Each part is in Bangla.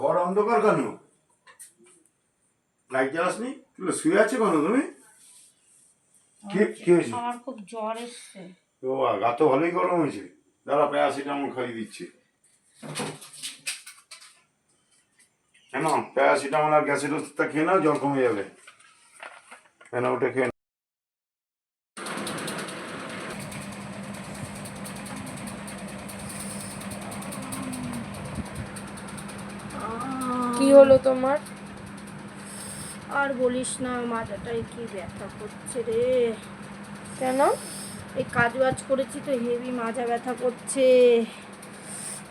ঘর অন্ধকার কেন? লাইট জ্বালাসনি? তুই শুয়ে আছে কেন তুমি? কি হয়েছে? আমার খুব জ্বর এসছে। ও গা তো ভালোই গরম হয়েছে। দাঁড়া প্যারাসিটামল খাইয়ে দিচ্ছি। কেন প্যারাসিটামল আর গ্যাসের ওষুধটা খেয়ে নাও, জ্বর কমে যাবে। কেন ওটা খেয়ে কি হলো তোমার? আর বলিস না, মাথাটাই কি ব্যথা করছে রে। কেন? এই কাজ বাজ করেছি তো হেভি মাজা ব্যথা করছে।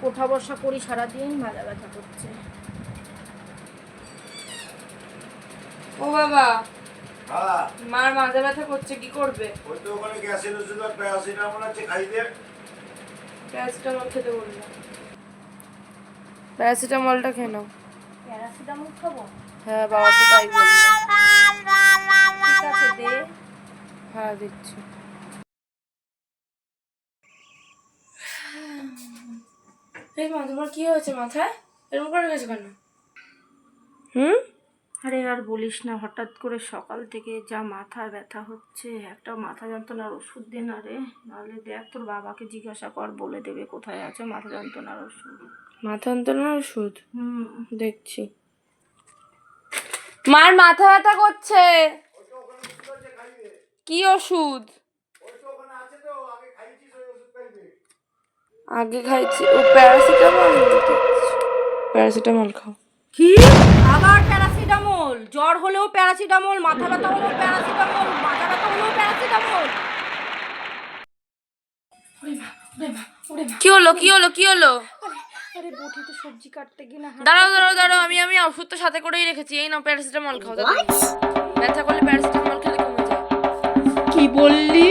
ওঠা বসা করি সারাদিন, মাজা ব্যথা করছে। ও বাবা, হ্যাঁ মার মাজা ব্যথা করছে, কি করবে? ওই তো ওখানে গ্যাসের ওষুধ আর প্যারাসিটামল আছে, খাই দে। প্যারাসিটামল খেতে বললো। প্যারাসিটামলটা খেয়ে নাও। প্যারাসিটামল খাবো? হ্যাঁ, বাবা তো তাই বললো। ঠিক আছে দে। হ্যাঁ দিচ্ছি। এই মা, তোমার কি হয়েছে মাথায়? এরকম করে গেছে কেন? আরে আর বলিস না, হঠাৎ করে সকাল থেকে যা মাথা ব্যথা হচ্ছে। একটা মাথা যন্ত্রণার ওষুধ দে না রে, নাহলে দেখ তোর বাবাকে জিজ্ঞাসা কর, বলে দেবে কোথায় আছে মাথা যন্ত্রণার ওষুধ। মাথা যন্ত্রণার ওষুধ? দেখছি। মার মাথা ব্যথা করছে। কি ওষুধ? আগে খাইছি ও প্যারাসিটামল। প্যারাসিটামল খাও। কি আবার প্যারাসিটামল? জ্বর হলেও প্যারাসিটামল, মাথা ব্যথা হলেও প্যারাসিটামল, মাথা ব্যথা হলেও প্যারাসিটামল। কি হলো কি হলো কি হলো? আরে বটিতে সবজি কাটতে গিয়ে দাঁড়াও দাঁড়াও দাঁড়াও, আমি ওষুধটা সাথে করেই রেখেছি। এই নাও প্যারাসিটামল খাও। ব্যথা করলে প্যারাসিটামল খেলে কমে যায়। কি বললি?